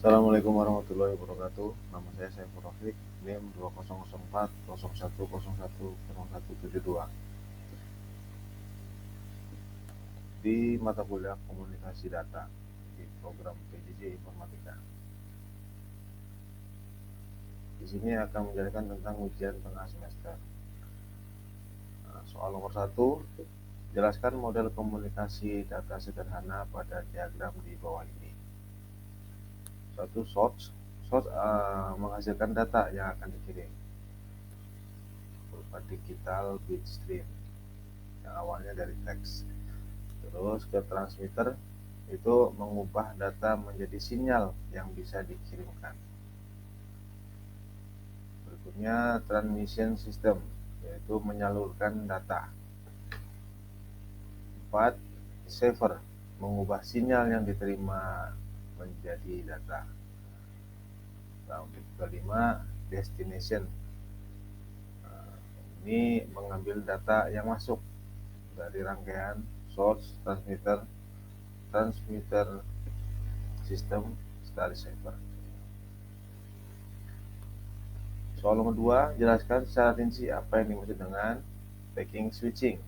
Assalamualaikum warahmatullahi wabarakatuh. Nama saya Saiful Rafiq, NIM 2004 01010172. Di mata kuliah Komunikasi Data di program PJJ Informatika. Di sini akan menjelaskan tentang ujian tengah semester. Soal nomor 1, jelaskan model komunikasi data sederhana pada diagram di bawah ini. 1. Source menghasilkan data yang akan dikirim berupa digital bit stream yang awalnya dari teks. Terus ke transmitter itu mengubah data menjadi sinyal yang bisa dikirimkan. Berikutnya transmission system, yaitu menyalurkan data. 4. Receiver, mengubah sinyal yang diterima menjadi data. Kelima, destination, ini mengambil data yang masuk dari rangkaian source, transmitter system, serta receiver. Soal nomor 2, jelaskan secara rinci apa yang dimaksud dengan packet switching.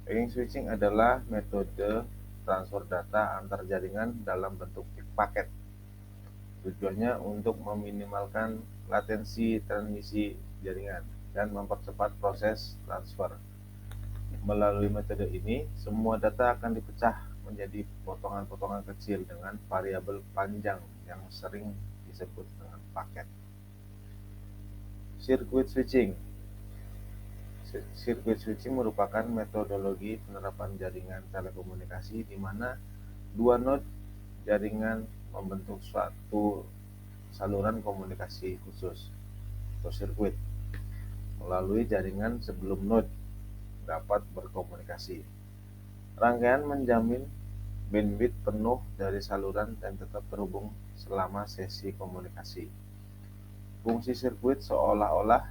Packet switching adalah metode transfer data antar jaringan dalam bentuk paket. Tujuannya untuk meminimalkan latensi transmisi jaringan dan mempercepat proses transfer. Melalui metode ini, semua data akan dipecah menjadi potongan-potongan kecil dengan variabel panjang yang sering disebut dengan paket. Circuit switching. Circuit switching merupakan metodologi penerapan jaringan telekomunikasi di mana dua node jaringan membentuk suatu saluran komunikasi khusus atau sirkuit melalui jaringan sebelum node dapat berkomunikasi. Rangkaian menjamin bandwidth penuh dari saluran dan tetap terhubung selama sesi komunikasi. Fungsi sirkuit seolah-olah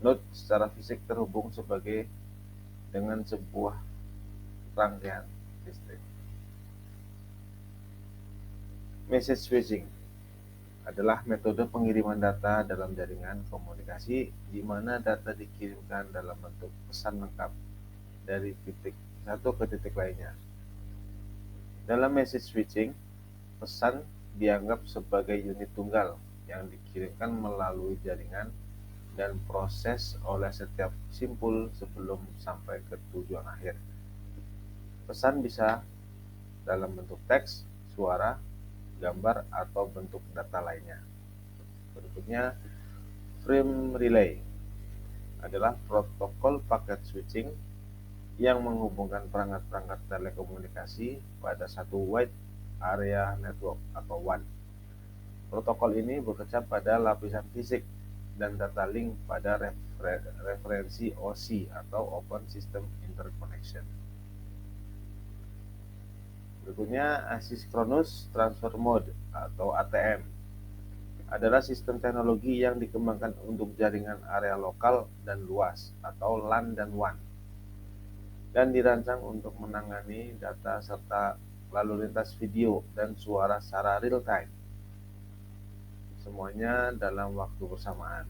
node secara fisik terhubung sebagai dengan sebuah rangkaian listrik. Message switching adalah metode pengiriman data dalam jaringan komunikasi di mana data dikirimkan dalam bentuk pesan lengkap dari titik satu ke titik lainnya. Dalam message switching, pesan dianggap sebagai unit tunggal yang dikirimkan melalui jaringan dan proses oleh setiap simpul sebelum sampai ke tujuan akhir. Pesan bisa dalam bentuk teks, suara, gambar, atau bentuk data lainnya. Berikutnya, frame relay adalah protokol paket switching yang menghubungkan perangkat-perangkat telekomunikasi pada satu wide area network atau WAN. Protokol ini bekerja pada lapisan fisik dan data link pada referensi OSI atau Open System Interconnection. Berikutnya, Asynchronous Transfer Mode atau ATM adalah sistem teknologi yang dikembangkan untuk jaringan area lokal dan luas atau LAN dan WAN dan dirancang untuk menangani data serta lalu lintas video dan suara secara real time, semuanya dalam waktu bersamaan.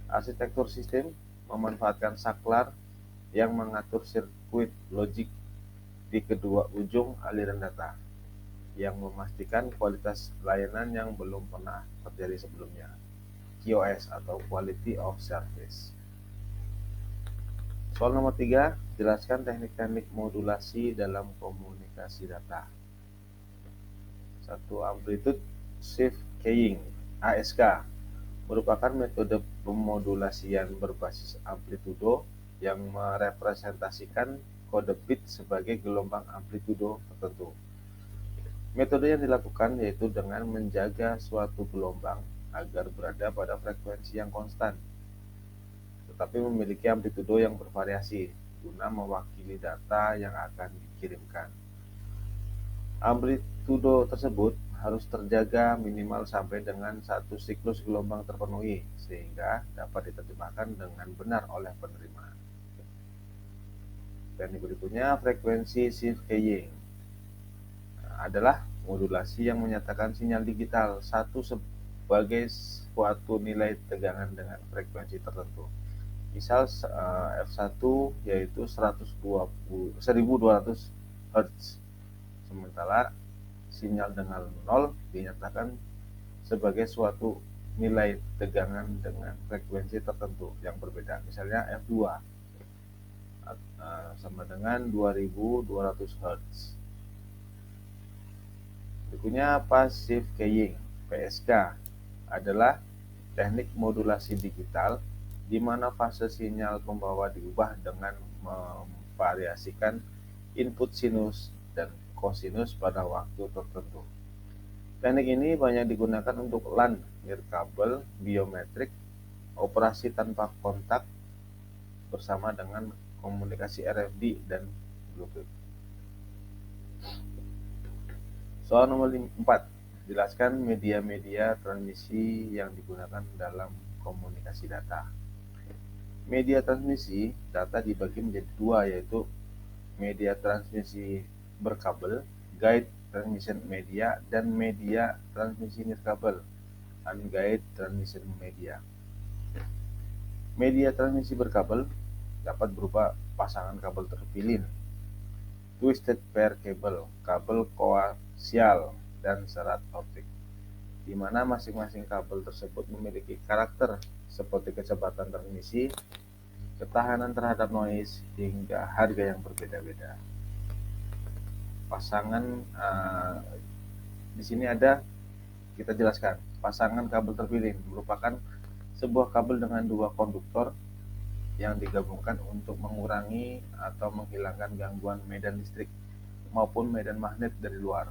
Arsitektur sistem memanfaatkan saklar yang mengatur sirkuit logik di kedua ujung aliran data, yang memastikan kualitas layanan yang belum pernah terjadi sebelumnya, QoS atau Quality of Service. Soal nomor 3, jelaskan teknik-teknik modulasi dalam komunikasi data. 1. Amplitude Shift Keying (ASK) merupakan metode pemodulasian berbasis amplitudo yang merepresentasikan kode bit sebagai gelombang amplitudo tertentu. Metode yang dilakukan yaitu dengan menjaga suatu gelombang agar berada pada frekuensi yang konstan, tetapi memiliki amplitudo yang bervariasi guna mewakili data yang akan dikirimkan. Amplitudo tersebut harus terjaga minimal sampai dengan satu siklus gelombang terpenuhi sehingga dapat diterjemahkan dengan benar oleh penerima. Dan berikutnya, frekuensi shift keying adalah modulasi yang menyatakan sinyal digital satu sebagai suatu nilai tegangan dengan frekuensi tertentu. Misal F1 yaitu 1200 Hz, sementara sinyal dengan 0 dinyatakan sebagai suatu nilai tegangan dengan frekuensi tertentu yang berbeda. Misalnya F2 sama dengan 2200 Hz. Berikutnya passive keying, PSK, adalah teknik modulasi digital di mana fase sinyal pembawa diubah dengan memvariasikan input sinus dan kosinus pada waktu tertentu. Teknik ini banyak digunakan untuk LAN, nirkabel, biometrik, operasi tanpa kontak, bersama dengan komunikasi RFID dan Bluetooth. Soal nomor 4. Jelaskan media-media transmisi yang digunakan dalam komunikasi data. Media transmisi data dibagi menjadi dua, yaitu media transmisi berkabel, guide transmission media, dan media transmisi nirkabel, unguided transmission media. Media transmisi berkabel dapat berupa pasangan kabel terpilin, twisted pair cable, kabel koaksial, dan serat optik, di mana masing-masing kabel tersebut memiliki karakter seperti kecepatan transmisi, ketahanan terhadap noise, hingga harga yang berbeda-beda. Pasangan di sini ada, kita jelaskan. Pasangan kabel terpilin merupakan sebuah kabel dengan dua konduktor yang digabungkan untuk mengurangi atau menghilangkan gangguan medan listrik maupun medan magnet dari luar.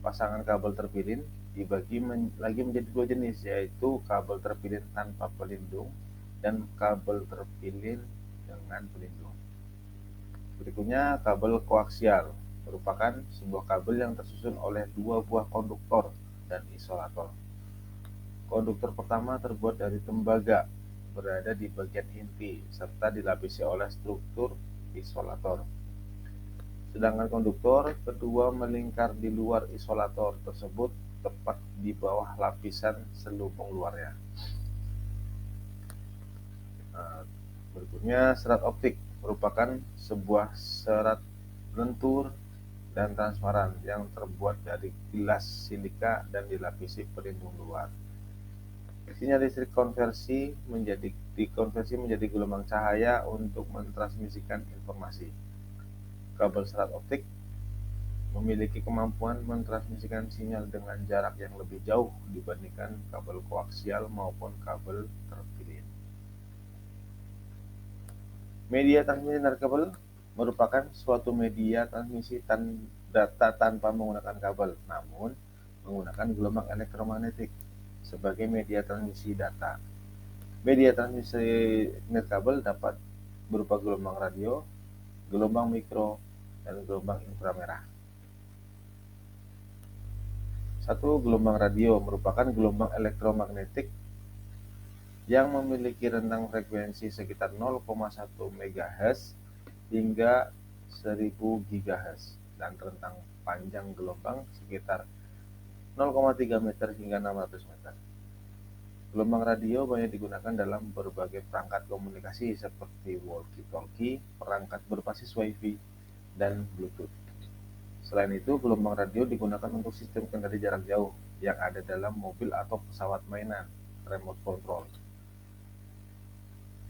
Pasangan kabel terpilin dibagi lagi menjadi dua jenis, yaitu kabel terpilin tanpa pelindung dan kabel terpilin dengan pelindung. Berikutnya kabel koaksial merupakan sebuah kabel yang tersusun oleh dua buah konduktor dan isolator. Konduktor pertama terbuat dari tembaga, berada di bagian inti serta dilapisi oleh struktur isolator. Sedangkan konduktor kedua melingkar di luar isolator tersebut, tepat di bawah lapisan selubung luarnya. Berikutnya serat optik merupakan sebuah serat lentur dan transparan yang terbuat dari gelas silika dan dilapisi pelindung luar. Sinyal listrik dikonversi menjadi gelombang cahaya untuk mentransmisikan informasi. Kabel serat optik memiliki kemampuan mentransmisikan sinyal dengan jarak yang lebih jauh dibandingkan kabel koaksial maupun kabel terpilin. Media transmisi nirkabel merupakan suatu media transmisi data tanpa menggunakan kabel, namun menggunakan gelombang elektromagnetik sebagai media transmisi data. Media transmisi nirkabel dapat berupa gelombang radio, gelombang mikro, dan gelombang inframerah. 1. Gelombang radio merupakan gelombang elektromagnetik yang memiliki rentang frekuensi sekitar 0,1 MHz hingga 1000 GHz dan rentang panjang gelombang sekitar 0,3 meter hingga 600 meter. Gelombang radio banyak digunakan dalam berbagai perangkat komunikasi seperti walkie-talkie, perangkat berbasis Wi-Fi, dan Bluetooth. Selain itu, gelombang radio digunakan untuk sistem kendali jarak jauh yang ada dalam mobil atau pesawat mainan, remote control.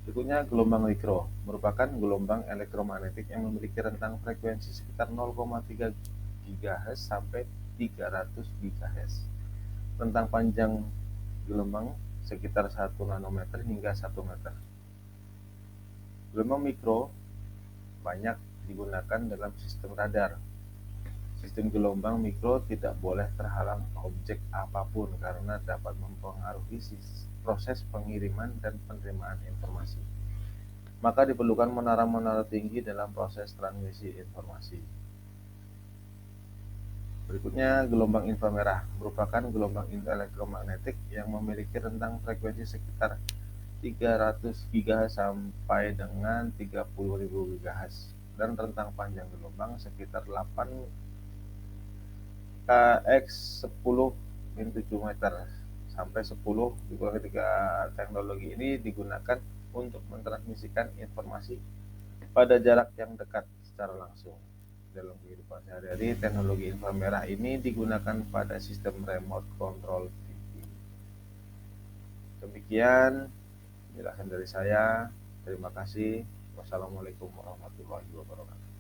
Berikutnya gelombang mikro merupakan gelombang elektromagnetik yang memiliki rentang frekuensi sekitar 0,3 GHz sampai 300 GHz. Rentang panjang gelombang sekitar 1 nanometer hingga 1 meter. Gelombang mikro banyak digunakan dalam sistem radar. Sistem gelombang mikro tidak boleh terhalang objek apapun karena dapat mempengaruhi proses pengiriman dan penerimaan informasi. Maka diperlukan menara-menara tinggi dalam proses transmisi informasi. Berikutnya gelombang inframerah merupakan gelombang elektromagnetik yang memiliki rentang frekuensi sekitar 300 GHz sampai dengan 30.000 GHz dan rentang panjang gelombang sekitar 8 KX10-7 meter sampai 10, juga ketika teknologi ini digunakan untuk mentransmisikan informasi pada jarak yang dekat secara langsung. Dalam kehidupan sehari-hari, teknologi inframerah ini digunakan pada sistem remote control TV. Demikian penjelasan dari saya. Terima kasih. Wassalamualaikum warahmatullahi wabarakatuh.